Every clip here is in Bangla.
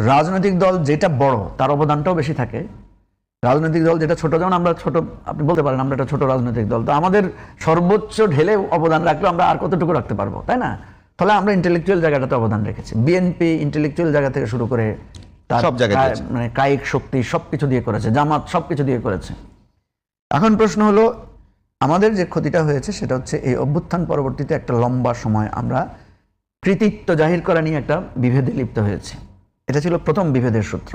রাজনৈতিক দল যেটা বড় তার অবদানটাও বেশি থাকে, রাজনৈতিক দল যেটা ছোট, যেমন আমরা ছোট, আপনি বলতে পারেন আমরা একটা ছোট রাজনৈতিক দল, তো আমাদের সর্বোচ্চ ঢেলে অবদান রাখলে আমরা আর কতটুকু রাখতে পারবো, তাই না? তাহলে আমরা ইন্টেলেকচুয়াল জায়গাটাতে অবদান রেখেছি। বিএনপি ইন্টেলেকচুয়াল জায়গা থেকে শুরু করে সব জায়গায় মানে কায়িক শক্তি সবকিছু দিয়ে করেছে, জামাত সবকিছু দিয়ে করেছে। এখন প্রশ্ন হলো আমাদের যে ক্ষতিটা হয়েছে সেটা হচ্ছে এই অভ্যুত্থান পরবর্তীতে একটা লম্বা সময় আমরা কৃতিত্ব জাহির করা নিয়ে একটা বিভেদে লিপ্ত হয়েছে। এটা ছিল প্রথম বিভেদের সূত্র।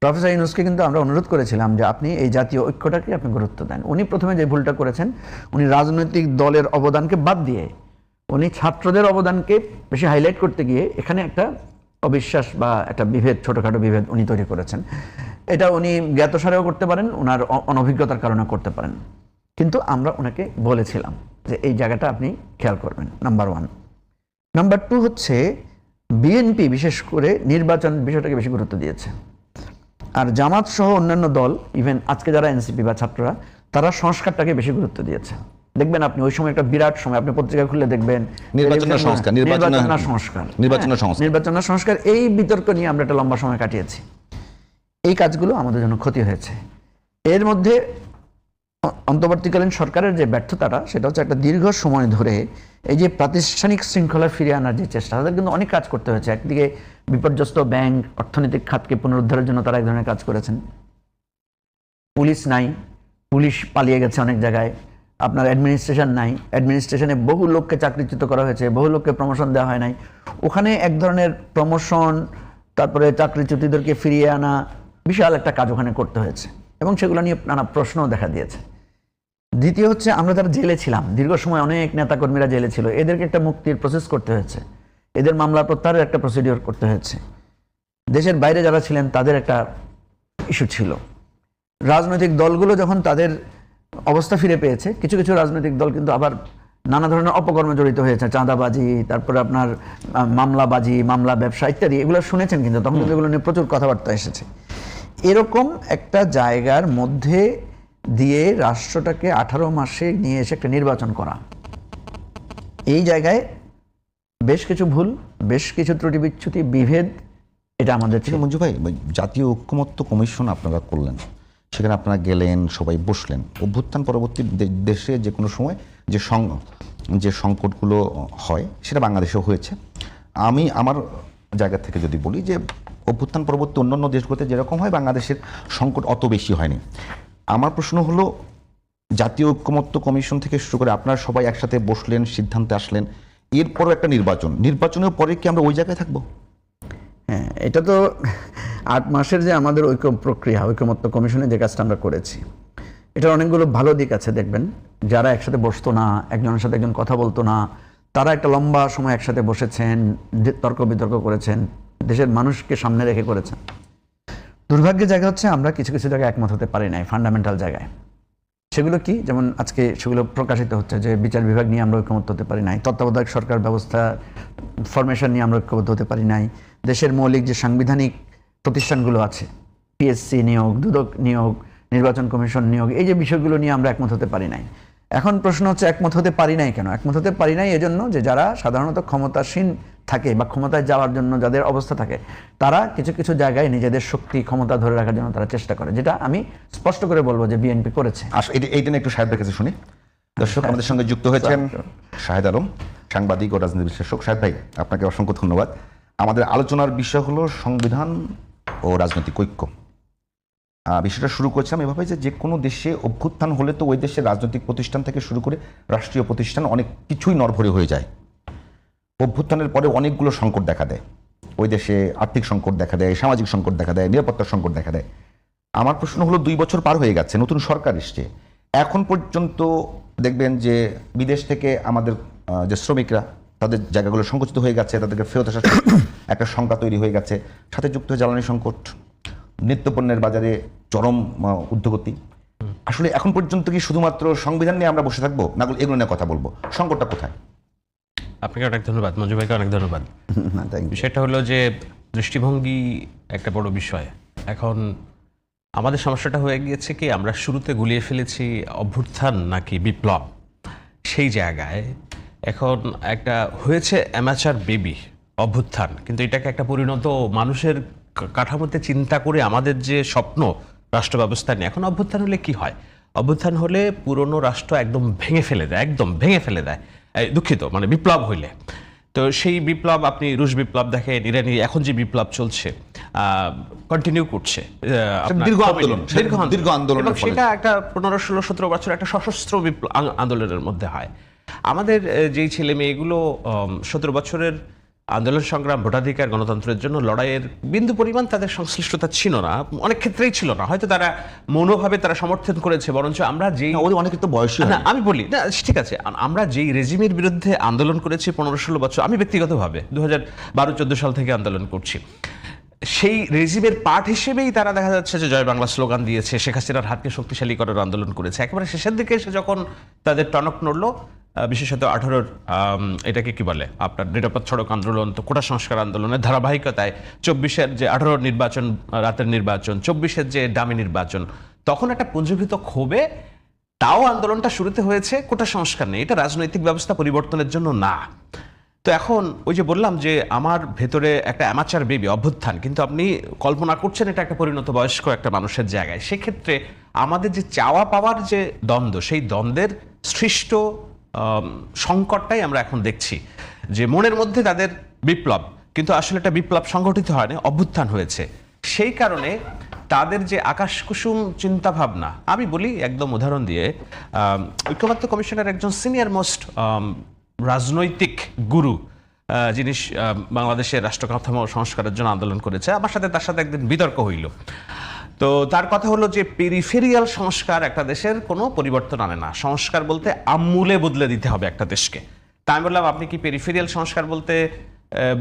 প্রফেসর ইউনূসকে কিন্তু আমরা অনুরোধ করেছিলাম যে আপনি এই জাতীয় ঐক্যটাকে আপনি গুরুত্ব দেন। উনি প্রথমে যে ভুলটা করেছেন, উনি রাজনৈতিক দলের অবদানকে বাদ দিয়ে উনি ছাত্রদের অবদানকে বেশি হাইলাইট করতে গিয়ে এখানে একটা অবিশ্বাস বা একটা বিভেদ, ছোটোখাটো বিভেদ উনি তৈরি করেছেন। এটা উনি জ্ঞাতসারেও করতে পারেন, ওনার অনভিজ্ঞতার কারণে করতে পারেন, কিন্তু আমরা ওনাকে বলেছিলাম যে এই জায়গাটা আপনি খেয়াল করবেন, নাম্বার 1। নাম্বার 2 হচ্ছে বিএনপি বিশেষ করে নির্বাচন বিষয়টাকে বেশি গুরুত্ব দিয়েছে, আর জামাত সহ অন্যান্য দল, ইভেন আজকে যারা এনসিপি বা ছাত্ররা, তারা সংস্কারটাকে বেশি গুরুত্ব দিয়েছে। দেখবেন আপনি ওই সময় একটা বিরাট সময়, আপনি পত্রিকা খুলে দেখবেন নির্বাচনের সংস্কার, এই বিতর্ক নিয়ে আমরা একটা লম্বা সময় কাটিয়েছি। এই কাজগুলো আমাদের জন্য ক্ষতি হয়েছে। এর মধ্যে অন্তর্বর্তীকালীন সরকারের যে ব্যর্থতাটা, সেটা হচ্ছে একটা দীর্ঘ সময় ধরে এই যে প্রাতিষ্ঠানিক শৃঙ্খলা ফিরিয়ে আনার যে চেষ্টা, তাদের কিন্তু অনেক কাজ করতে হয়েছে। একদিকে বিপর্যস্ত ব্যাংক, অর্থনৈতিক খাতকে পুনরুদ্ধারের জন্য তারা এক ধরনের কাজ করেছেন। পুলিশ নাই, পুলিশ পালিয়ে গেছে অনেক জায়গায়। আপনার অ্যাডমিনিস্ট্রেশন নাই, অ্যাডমিনিস্ট্রেশনে বহু লোককে চাকরিচ্যুত করা হয়েছে, বহু লোককে প্রমোশন দেওয়া হয় নাই। ওখানে এক ধরনের প্রমোশন, তারপরে চাকরিচ্যুতদেরকে ফিরিয়ে আনা, বিশাল একটা কাজ ওখানে করতে হয়েছে, এবং সেগুলো নিয়ে নানা প্রশ্নও দেখা দিয়েছে। দ্বিতীয় হচ্ছে আমরা যারা জেলে ছিলাম, দীর্ঘ সময় অনেক নেতাকর্মীরা জেলে ছিল, এদেরকে একটা মুক্তির প্রসেস করতে হয়েছে, এদের মামলা প্রত্যাহারের একটা প্রসিডিওর করতে হয়েছে। দেশের বাইরে যারা ছিলেন তাদের একটা ইস্যু ছিল। রাজনৈতিক দলগুলো যখন তাদের অবস্থা ফিরে পেয়েছে, কিছু কিছু রাজনৈতিক দল কিন্তু আবার নানা ধরনের অপকর্মে জড়িত হয়েছে, চাঁদাবাজি, তারপরে আপনার মামলাবাজি, মামলা ব্যবসা ইত্যাদি, এগুলো শুনেছেন কিন্তু তখন কিন্তু এগুলো নিয়ে প্রচুর কথাবার্তা এসেছে। এরকম একটা জায়গার মধ্যে দিয়ে রাষ্ট্রটাকে 18 মাসে নিয়ে এসে একটা নির্বাচন করা, এই জায়গায় বেশ কিছু ভুল, বেশ কিছু ত্রুটি বিচ্যুতি, বিভেদ, এটা আমাদের ছিল। মঞ্জু ভাই, জাতীয় ঐক্যমত্য কমিশন আপনারা করলেন, সেখানে আপনারা গেলেন, সবাই বসলেন। অভ্যুত্থান পরবর্তী দেশে যে কোনো সময় যে সংকটগুলো হয় সেটা বাংলাদেশেও হয়েছে। আমি আমার জায়গা থেকে যদি বলি যে অভ্যুত্থান পরবর্তী অন্যান্য দেশগুলোতে যেরকম হয়, বাংলাদেশের সংকট অত বেশি হয়নি। আমার প্রশ্ন হলো, জাতীয় ঐক্যমত্য কমিশন থেকে শুরু করে আপনারা সবাই একসাথে বসলেন, সিদ্ধান্তে আসলেন, এরপরও একটা নির্বাচনের পরে কি আমরা ওই জায়গায় থাকবো? হ্যাঁ, এটা তো 8 মাসের যে আমাদের ঐক্যমত্য কমিশনে যে কাজটা আমরা করেছি, এটার অনেকগুলো ভালো দিক আছে। দেখবেন যারা একসাথে বসতো না, একজনের সাথে একজন কথা বলতো না, তারা একটা লম্বা সময় একসাথে বসেছেন, তর্ক বিতর্ক করেছেন, দেশের মানুষকে সামনে রেখে করেছেন। দুর্ভাগ্যের জায়গা হচ্ছে আমরা কিছু কিছু জায়গায় একমত হতে পারি নাই, ফান্ডামেন্টাল জায়গায়। সেগুলো কি? যেমন আজকে সেগুলো প্রকাশিত হচ্ছে যে বিচার বিভাগ নিয়ে আমরা ঐক্যমত হতে পারি নাই, তত্ত্বাবধায়ক সরকার ব্যবস্থা ফরমেশন নিয়ে আমরা ঐক্যবদ্ধ হতে পারি নাই, দেশের মৌলিক যে সাংবিধানিক প্রতিষ্ঠানগুলো আছে, পিএসসি নিয়োগ, দুদক নিয়োগ, নির্বাচন কমিশন নিয়োগ, এই যে বিষয়গুলো নিয়ে আমরা একমত হতে পারি নাই। এখন প্রশ্ন হচ্ছে একমত হতে পারি নাই কেন? একমত হতে পারি নাই এজন্য যে যারা সাধারণত ক্ষমতাসীন থাকে বা ক্ষমতায় যাওয়ার জন্য যাদের অবস্থা থাকে, তারা কিছু কিছু জায়গায় নিজেদের শক্তি, ক্ষমতা ধরে রাখার জন্য তারা চেষ্টা করে, যেটা আমি স্পষ্ট করে বলবো যে বিএনপি করেছে। এইটা একটু সাহেবের কাছে শুনি। দর্শক, আমাদের সঙ্গে যুক্ত হয়েছেন শাহেদ আলম, সাংবাদিক ও রাজনীতি বিশ্লেষক। শাহেদ ভাই, আপনাকে অসংখ্য ধন্যবাদ। আমাদের আলোচনার বিষয় হলো সংবিধান ও রাজনৈতিক ঐক্য। বিষয়টা শুরু করছিলাম এভাবে যে কোনো দেশে অভ্যুত্থান হলে তো ওই দেশের রাজনৈতিক প্রতিষ্ঠান থেকে শুরু করে রাষ্ট্রীয় প্রতিষ্ঠান অনেক কিছুই নড়বড়ে হয়ে যায়। অভ্যুত্থানের পরে অনেকগুলো সংকট দেখা দেয়, ওই দেশে আর্থিক সংকট দেখা দেয়, সামাজিক সংকট দেখা দেয়, নিরাপত্তার সংকট দেখা দেয়। আমার প্রশ্ন হলো, 2 বছর পার হয়ে গেছে, নতুন সরকার এসছে, এখন পর্যন্ত দেখবেন যে বিদেশ থেকে আমাদের যে শ্রমিকরা, তাদের জায়গাগুলো সংকুচিত হয়ে গেছে, তাদেরকে ফেরত আসার একটা শঙ্কা তৈরি হয়ে গেছে, সাথে যুক্ত হয়ে জ্বালানি সংকট, নিত্যপণ্যের বাজারে চরম ঊর্ধ্বগতি। আসলে এখন পর্যন্ত কি শুধুমাত্র সংবিধান নিয়ে আমরা বসে থাকবো, না এগুলো নিয়ে কথা বলবো? সংকটটা কোথায়? আপনাকে অনেক ধন্যবাদ, মঞ্জু ভাইকে অনেক ধন্যবাদ। বিষয়টা হলো যে দৃষ্টিভঙ্গি একটা বড় বিষয়। এখন আমাদের সমস্যাটা হয়ে গিয়েছে কি, আমরা শুরুতে গুলিয়ে ফেলেছি অভ্যুত্থান নাকি বিপ্লব, সেই জায়গায় এখন একটা হয়েছে অ্যামাচার বেবি অভ্যুত্থান, কিন্তু এটাকে একটা পরিণত মানুষের কাঠামোতে চিন্তা করে আমাদের যে স্বপ্ন রাষ্ট্র ব্যবস্থা নিয়ে, এখন অভ্যুত্থান হলে কি হয়? অভ্যুত্থান হলে পুরনো রাষ্ট্র একদম ভেঙে ফেলে দেয়, একদম ভেঙে ফেলে দেয়। দুঃখিত, মানে বিপ্লব হইলে। তো সেই বিপ্লব, আপনি রুশ বিপ্লব দেখেন, ইরানি এখন যে বিপ্লব চলছে কন্টিনিউ করছে, দীর্ঘ আন্দোলন, এবং সেটা একটা 15, 16, 17 বছর একটা সশস্ত্র আন্দোলনের মধ্যে হয়। আমাদের যেই ছেলে মেয়েগুলো 17 বছরের আন্দোলন সংগ্রাম, ভোটাধিকার, গণতন্ত্রের জন্য লড়াইয়ের বিন্দু পরিমাণ তাদের সংশ্লিষ্টতা ছিল না, অনেক ক্ষেত্রেই ছিল না। হয়তো তারা মনোভাবে তারা সমর্থন করেছে, বরঞ্চ আমরা যেই অনেকে তো বয়সী, না আমি বলি না, ঠিক আছে, আমরা যেই রেজিমের বিরুদ্ধে আন্দোলন করেছি 15-16 বছর, আমি ব্যক্তিগতভাবে 2012-14 সাল থেকে আন্দোলন করছি, সেই রেজিমের পার্ট হিসেবেই তারা দেখা যাচ্ছে যে জয় বাংলা স্লোগান দিয়েছে, শেখ হাসিনার হাতকে শক্তিশালী করার আন্দোলন করেছে। একেবারে শেষের দিকে এসে যখন তাদের টনক নড়লো, বিশেষত 18-র এটাকে কি বলে আপনার নিরাপদ সড়ক আন্দোলন, তো কোটা সংস্কার আন্দোলনের ধারাবাহিকতায় 24-এর যে 18-র নির্বাচন, রাতের নির্বাচন, 24-এর যে ডামি নির্বাচন, তখন একটা পুঞ্জীভূত ক্ষোভে তাও আন্দোলনটা শুরুতে হয়েছে কোটা সংস্কার নেই, এটা রাজনৈতিক ব্যবস্থা পরিবর্তনের জন্য না। তো এখন ওই যে বললাম যে আমার ভেতরে একটা অ্যামাচার বেবি অভ্যুত্থান, কিন্তু আপনি কল্পনা করছেন এটা একটা পরিণত বয়স্ক একটা মানুষের জায়গায়। সেক্ষেত্রে আমাদের যে চাওয়া পাওয়ার যে দ্বন্দ্ব, সেই দ্বন্দ্বের সৃষ্ট সংকটটাই আমরা এখন দেখছি, যে মনের মধ্যে তাদের বিপ্লব, কিন্তু আসলে একটা বিপ্লব সংগঠিত হয়নি, অভ্যুত্থান হয়েছে। সেই কারণে তাদের যে আকাশকুসুম চিন্তা ভাবনা, আমি বলি একদম উদাহরণ দিয়ে, ঐক্যমত্য কমিশনের একজন সিনিয়র মোস্ট রাজনৈতিক গুরু, যিনি বাংলাদেশের রাষ্ট্র কাঠামো সংস্কারের জন্য আন্দোলন করেছে, আমার সাথে তার সাথে একদিন বিতর্ক হইল। তো তার কথা হলো যে পেরিফেরিয়াল সংস্কার একটা দেশের কোনো পরিবর্তন আনে না, সংস্কার বলতে আমূলে বদলে দিতে হবে একটা দেশকে। তা আমি বললাম, আপনি কি পেরিফেরিয়াল সংস্কার বলতে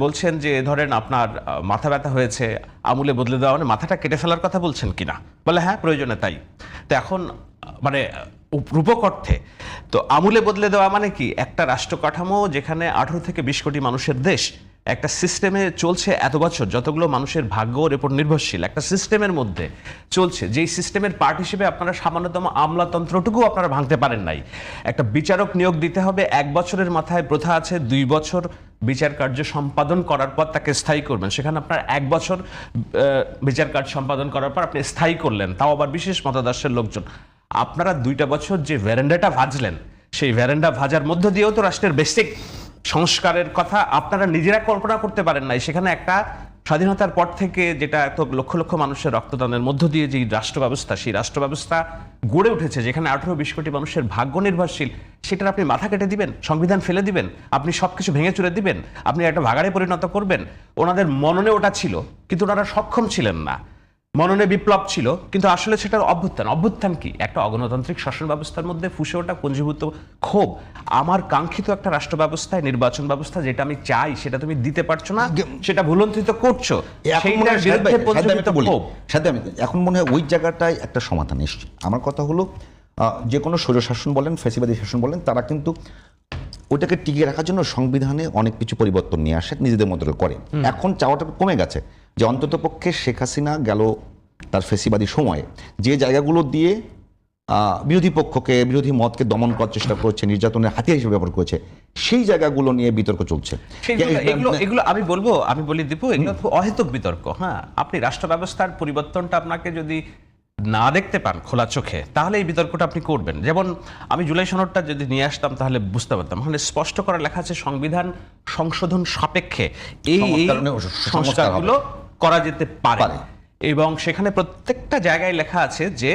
বলছেন যে ধরেন আপনার মাথা ব্যথা হয়েছে, আমূলে বদলে দেওয়া মানে মাথাটা কেটে ফেলার কথা বলছেন কিনা? বলে হ্যাঁ, প্রয়োজনে তাই। তো এখন মানে রূপক অর্থে তো আমূলে বদলে দেওয়া মানে কি, একটা রাষ্ট্র কাঠামো যেখানে 18 থেকে 20 কোটি মানুষের দেশ, একটা সিস্টেমে চলছে এত বছর, যতগুলো মানুষের ভাগ্যর উপর নির্ভরশীল একটা সিস্টেমের মধ্যে চলছে, যেই সিস্টেমের পার্ট হিসেবে আপনারা সামান্যতম আমলাতন্ত্রটুকু আপনারা ভাঙতে পারেন নাই। একটা বিচারক নিয়োগ দিতে হবে, 1 বছরের মাথায় প্রথা আছে 2 বছর বিচার কার্য সম্পাদন করার পর তাকে স্থায়ী করবেন। সেখানে আপনার 1 বছর বিচার কার্য সম্পাদন করার পর আপনি স্থায়ী করলেন, তাও আবার বিশেষ মতাদর্শের লোকজন। আপনারা 2টা বছর যে ভ্যারেন্ডাটা ভাজলেন, সেই ভ্যারেন্ডা ভাজার মধ্য দিয়েও তো রাষ্ট্রের বেসিক সংস্কারের কথা আপনারা নিজেরা কল্পনা করতে পারেন নাই। সেখানে একটা স্বাধীনতার পর থেকে যেটা এত লক্ষ লক্ষ মানুষের রক্তদানের মধ্য দিয়ে যে রাষ্ট্র ব্যবস্থা, সেই রাষ্ট্র ব্যবস্থা গড়ে উঠেছে, যেখানে 18-20 কোটি মানুষের ভাগ্য নির্ভরশীল, সেটার আপনি মাথা কেটে দিবেন, সংবিধান ফেলে দিবেন, আপনি সবকিছু ভেঙে চুরে দিবেন, আপনি একটা ভাগাড়ে পরিণত করবেন। ওনাদের মননে ওটা ছিল, কিন্তু ওনারা সক্ষম ছিলেন না। মননে বিপ্লব ছিল, কিন্তু আসলে সেটার অভ্যুত্থান। অভ্যুত্থান কি? একটা অগণতান্ত্রিক শাসন ব্যবস্থার মধ্যে ফুসে ওঠা পুঞ্জীভূত ক্ষোভ। আমার কাঙ্ক্ষিত একটা রাষ্ট্র ব্যবস্থায়, নির্বাচন ব্যবস্থা যেটা আমি চাই সেটা তুমি দিতে পারছো না, সেটা ভুলন্তিত করছো, সেইটার বিরুদ্ধে পুঞ্জীভূত ক্ষোভ। সাথে আমি এখন মনে হয় ওই জায়গাটায় একটা সমাধান এসছে। আমার কথা হলো, যে কোনো স্বৈরশাসন বলেন, ফ্যাসিবাদী শাসন বলেন, তারা কিন্তু ওইটাকে টিকিয়ে রাখার জন্য সংবিধানে অনেক কিছু পরিবর্তন নিয়ে আসে, নিজেদের মতো করে। এখন চাওয়াটা কমে গেছে যে অন্তত পক্ষে শেখ হাসিনা গেল তার ফেসিবাদী সময়ে যে জায়গাগুলো দিয়ে বিরোধী পক্ষকে, বিরোধী মতকে দমন করার চেষ্টা করেছে, নির্যাতনের হাতিয়ার হিসেবে ব্যবহার করেছে, সেই জায়গাগুলো নিয়ে বিতর্ক চলছে। এগুলো আমি বলি দীপু, এগুলো খুব অহেতুক বিতর্ক। হ্যাঁ, আপনি রাষ্ট্র ব্যবস্থার পরিবর্তনটা আপনাকে যদি না দেখতে পান খোলা চোখে, তাহলে এই বিতর্কটা আপনি করবেন। যেমন আমি জুলাই সনদটা যদি নিয়ে আসতাম তাহলে বুঝতে পারতাম, ওখানে স্পষ্ট করে লেখা আছে সংবিধান সংশোধন সাপেক্ষে এই সংস্কারগুলো করা যেতে পারে, এবং সেখানে প্রত্যেকটা জায়গায় লেখা আছে যে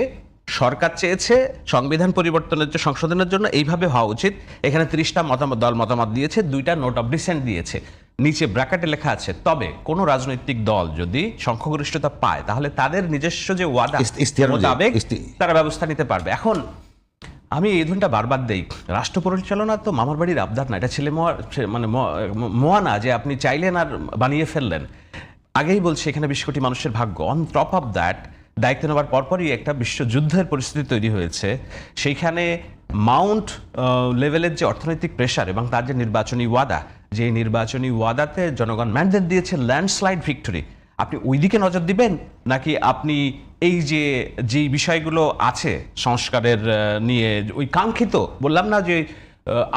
সরকার চেয়েছে সংবিধান পরিবর্তনের যে সংশোধনের জন্য এইভাবে হওয়া উচিত। এখানে 30টা দল মতামত দিয়েছে, 2টা নোট অফ ডিসেন্ট দিয়েছে। নিচে ব্র্যাকেটে লেখা আছে, তবে কোনো রাজনৈতিক দল যদি সংখ্যাগরিষ্ঠতা পায় তাহলে তাদের নিজস্ব যে ওয়াদা মোতাবেক তারা ব্যবস্থা নিতে পারবে। এখন আমি এই ধরনটা বারবার দেই, রাষ্ট্র পরিচালনা তো মামার বাড়ির আবদার না, এটা ছেলে মানে মোয়ানা যে আপনি চাইলেন আর বানিয়ে ফেললেন। আগেই বলছি এখানে 20 কোটি মানুষের ভাগ্য। অন টপ অফ দ্যাট, দায়িত্ব নেওয়ার পরপরই একটা বিশ্বযুদ্ধের পরিস্থিতি তৈরি হয়েছে। সেইখানে মাউন্ট লেভেলের যে অর্থনৈতিক প্রেশার এবং তার যে নির্বাচনী ওয়াদা, যে নির্বাচনী ওয়াদাতে জনগণ ম্যান্ডেট দিয়েছে ল্যান্ডস্লাইড ভিক্টরি, আপনি ওই দিকে নজর দিবেন নাকি আপনি এই যে বিষয়গুলো আছে সংস্কারের নিয়ে, ওই কাঙ্ক্ষিত বললাম না যে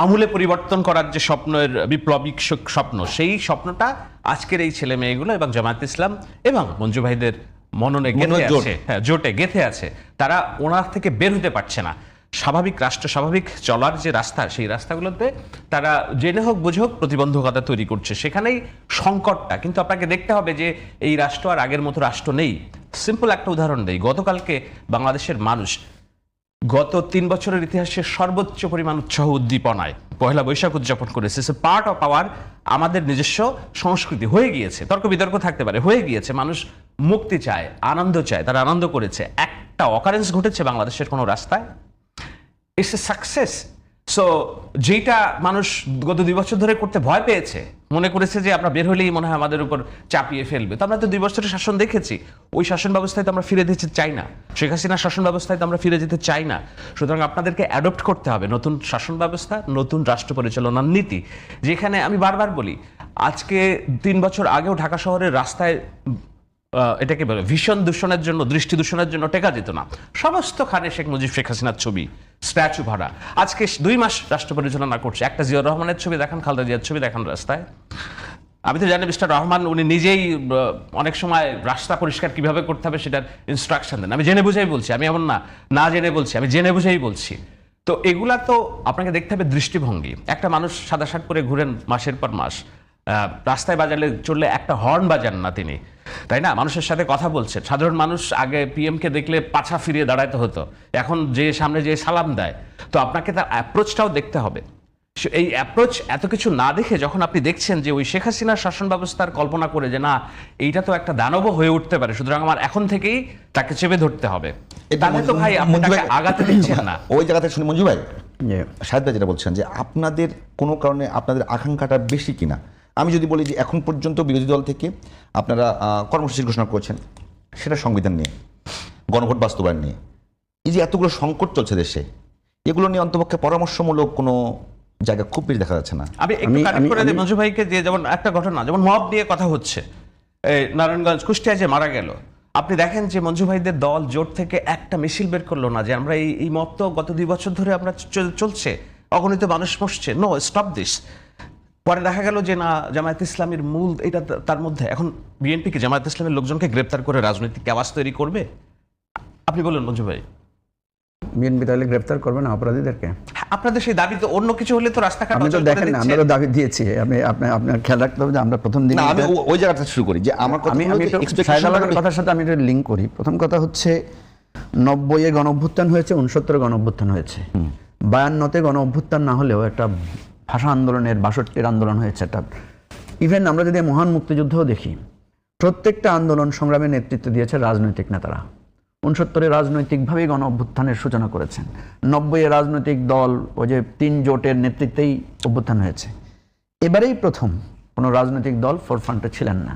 আমূলে পরিবর্তন করার যে স্বপ্নের বিপ্লবিক স্বপ্ন, সেই স্বপ্নটা আজকের এই ছেলে মেয়েগুলো এবং জামায়াত ইসলাম এবং মঞ্জু ভাইদের মননে গেঁথে আছে, হ্যাঁ জোটে গেঁথে আছে, তারা ওনার থেকে বের হতে পারছে না। স্বাভাবিক রাষ্ট্র স্বাভাবিক চলার যে রাস্তা, সেই রাস্তাগুলোতে তারা জেনে হোক বুঝে হোক প্রতিবন্ধকতা তৈরি করছে, সেখানেই সংকটটা। কিন্তু আপনাকে দেখতে হবে যে এই রাষ্ট্র আর আগের মতো রাষ্ট্র নেই। সিম্পল একটা উদাহরণ দেই, গতকালকে বাংলাদেশের মানুষ গত 3 বছরের ইতিহাসে সর্বোচ্চ পরিমাণ উৎসাহ উদ্দীপনায় পয়লা বৈশাখ উদযাপন করেছে। পার্ট অফ আওয়ার আমাদের নিজস্ব সংস্কৃতি হয়ে গিয়েছে, তর্ক বিতর্ক থাকতে পারে, হয়ে গিয়েছে। মানুষ মুক্তি চায়, আনন্দ চায়, তারা আনন্দ করেছে। একটা অকারেন্স ঘটেছে বাংলাদেশের কোনো রাস্তায়, ইটস এ সাকসেস। সো যেটা মানুষ গত 2 বছর ধরে করতে ভয় পেয়েছে, মনে করেছে যে আমরা বের হলেই মনে হয় আমাদের উপর চাপিয়ে ফেলবে, তো আমরা তো 2 বছরের শাসন দেখেছি। ওই শাসন ব্যবস্থায় তো আমরা ফিরে যেতে চাই না, শেখ হাসিনার শাসন ব্যবস্থায় তো আমরা ফিরে যেতে চাই না। সুতরাং আপনাদেরকে অ্যাডপ্ট করতে হবে নতুন শাসন ব্যবস্থা, নতুন রাষ্ট্র পরিচালনার নীতি, যেখানে আমি বারবার বলি, আজকে 3 বছর আগেও ঢাকা শহরের রাস্তায় এটাকে বলে ভীষণ দূষণের জন্য, দৃষ্টি দূষণের জন্য টেকা যেত না। সমস্ত খানে শেখ মুজিব শেখ হাসিনার ছবি, স্ট্যাচু ভরা। আজকে 2 মাস রাষ্ট্র পরিচালনা করছে, একটা জিয়াউর রহমানের ছবি দেখান, খালেদা জিয়ার ছবি দেখান রাস্তায়। আমি তো জানি মিস্টার রহমান উনি নিজেই অনেক সময় রাস্তা পরিষ্কার কিভাবে করতে হবে সেটার ইনস্ট্রাকশন দেন। আমি জেনে বুঝেই বলছি, আমি এমন না জেনে বলছি, আমি জেনে বুঝেই বলছি। তো এগুলা তো আপনাকে দেখতে হবে দৃষ্টিভঙ্গি। একটা মানুষ সাদা শার্ট পরে ঘুরেন মাসের পর মাস, রাস্তায় বাজালে চললে একটা হর্ন বাজান না তিনি, তাই না? মানুষের সাথে কথা বলছেন। সাধারণ মানুষ আগে পিএমকে দেখলে পাছা ফিরিয়ে দাঁড়াতে হতো, এখন যে সামনে যে সালাম দেয়। তো আপনাকে তার অ্যাপ্রোচটাও দেখতে হবে। এই অ্যাপ্রোচ এত কিছু না দেখে যখন আপনি দেখছেন যে ওই শেখ হাসিনার শাসন ব্যবস্থার কল্পনা করে যে না এইটা তো একটা দানবও হয়ে উঠতে পারে, সুতরাং আমার এখন থেকেই তাকে চেপে ধরতে হবে, তাহলে তো ভাই আপনি তাকে আগাতে দিচ্ছেন না। ওই জায়গাতে শুনি মঞ্জু ভাই, শাহেদ ভাই যেটা বলছেন যে আপনাদের কোনো কারণে আপনাদের আকাঙ্ক্ষাটা বেশি কিনা। আমি যদি বলি যে এখন পর্যন্ত বিরোধী দল থেকে আপনারা কর্মসূচি ঘোষণা করেছেন, সেটা সংবিধান নিয়ে, গণভোট বাস্তবায়ন নিয়ে, এই যে এতগুলো সংকট চলছে দেশে, এগুলো নিয়ে অন্তপক্ষে পরামর্শমূলক কোনো জায়গা খুব বেশি দেখা যাচ্ছে না। আমি একটু কানেক্ট করে দিই মঞ্জু ভাইকে, যে যেমন একটা ঘটনা, যেমন মব নিয়ে কথা হচ্ছে, নারায়ণগঞ্জ কুষ্টিয়ায় যে মারা গেল, আপনি দেখেন যে মঞ্জু ভাইদের দল জোট থেকে একটা মিছিল বের করলো না যে আমরা এই মব তো গত 2 বছর ধরে আমরা চলছে, অগণিত মানুষ মরছে, নো স্টপ দিস। পরে দেখা গেল যে না, জামায়াত ইসলামের মূল এটা, তার মধ্যে এখন বিএনপি কি জামায়াত ইসলামের লোকজনকে গ্রেপ্তার করে রাজনৈতিক আওয়াজ তৈরি করবে? আপনি বলুন মঞ্জু ভাই। বিএনপি তাহলে গ্রেফতার করবে না অপরাধীদেরকে? আপনাদের সেই দাবি তো অন্য কিছু হলে তো রাস্তাঘাট আপনি তো দেখেন না, আমরা তো দাবি দিয়েছি। আপনার খেয়াল রাখতে হবে যে আমরা প্রথম দিন, আমি ওই জায়গাটা শুরু করি যে আমার কথার সাথে আমি একটা লিঙ্ক করি। প্রথম কথা হচ্ছে 90-এ গণ অভ্যুত্থান হয়েছে, 69-এ গণ অভ্যুত্থান হয়েছে, 52-তে গণ অভ্যুত্থান না হলেও একটা ভাষা আন্দোলনের, 62-এর আন্দোলন হয়েছে একটা। ইভেন আমরা যদি মহান মুক্তিযুদ্ধও দেখি, প্রত্যেকটা আন্দোলন সংগ্রামের নেতৃত্ব দিয়েছে রাজনৈতিক নেতারা। 69-এ রাজনৈতিকভাবেই গণ অভ্যুত্থানের সূচনা করেছেন। 90-এ রাজনৈতিক দল, ওই যে 3 জোটের নেতৃত্বেই অভ্যুত্থান হয়েছে। এবারেই প্রথম কোনো রাজনৈতিক দল ফোরফ্রন্টে ছিলেন না,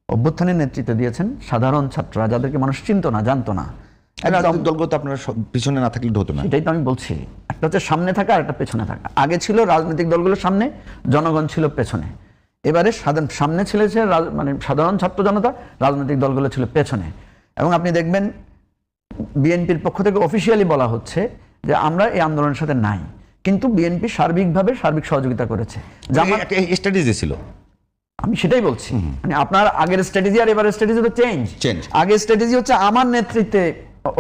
অভ্যুত্থানের নেতৃত্ব দিয়েছেন সাধারণ ছাত্ররা, যাদেরকে মানুষ চিনতো না, জানতো না। দলগত আপনারা পিছনে না থাকলে হতো না, সেটাই তো আমি বলছি। একটা হচ্ছে সামনে থাকা আর একটা পেছনে থাকা। আগে ছিল রাজনৈতিক দলগুলোর সামনে, জনগণ ছিল পেছনে। এবারে সামনে ছিল মানে সাধারণ ছাত্র জনতা, রাজনৈতিক দলগুলো ছিল পেছনে। এবং আপনি দেখবেন বিএনপির পক্ষ থেকে অফিসিয়ালি বলা হচ্ছে যে আমরা এই আন্দোলনের সাথে নাই, কিন্তু বিএনপি সার্বিকভাবে সার্বিক সহযোগিতা করেছে। স্ট্র্যাটেজি ছিল, আমি সেটাই বলছি। মানে আপনার আগের স্ট্র্যাটেজি আর এবারের স্ট্র্যাটেজি তো চেঞ্জ। আগের স্ট্র্যাটেজি হচ্ছে আমার নেতৃত্বে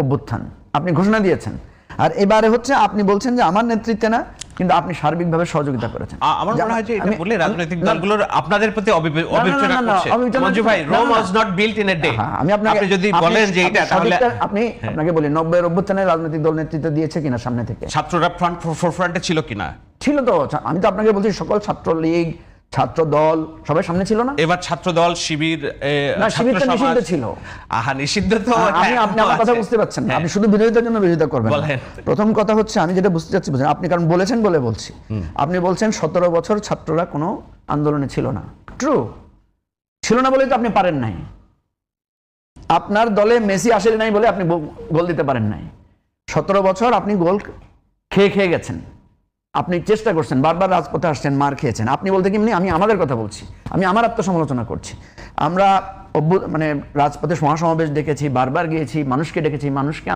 অভ্যুত্থান, আপনি ঘোষণা দিয়েছেন, আর এবারে হচ্ছে আপনি বলছেন যে আমার নেতৃত্বে না, কিন্তু আপনি সার্বিকভাবে সহযোগিতা করেছেন। আমার মনে হয় যে এটা বলে রাজনৈতিক দলগুলোর আপনাদের প্রতি অবিবেচনা করছে। মঞ্জু ভাই, Rome was not built in a day. আপনি যদি বলেন যে এটা, তাহলে আপনি আপনাকে বলি 90-এর অভ্যুত্থানে রাজনৈতিক দল নেতৃত্ব দিয়েছে কিনা সামনে থেকে? ছাত্ররা ফ্রন্টে ছিল কিনা? ছিল তো। আমি তো আপনাকে বলছি সকল ছাত্র লীগ, ছাত্র দল সবাই সামনে ছিল না? এবার ছাত্র দল, শিবির, ছাত্র সমাজ ছিল। নিষিদ্ধ তো। আপনি আমার কথা বুঝতে পারছেন না, আপনি শুধু বিরোধিতার জন্য বিরোধিতা করবেন। প্রথম কথা হচ্ছে আমি যেটা বুঝতে চাচ্ছি, আপনি কারণ বলেছেন বলে বলছি, আপনি বলছেন 17 বছর ছাত্ররা কোনো আন্দোলনে ছিল না। ট্রু ছিল না বলেই তো আপনি পারেন নাই। আপনার দলে মেসি আসেন নাই বলে আপনি গোল দিতে পারেন নাই। 17 বছর আপনি গোল খেয়ে গেছেন। আপনি চেষ্টা করছেন, বারবার রাজপথে আসছেন, মার খেয়েছেন। আপনি বলতে কি আমি আমাদের কথা বলছি, আমি আমার আত্মসমালোচনা করছি। আমরা মানে রাজপথে মহাসমাবেশ ডেকেছি, বারবার গিয়েছি, মানুষকে ডেকেছি, মানুষকে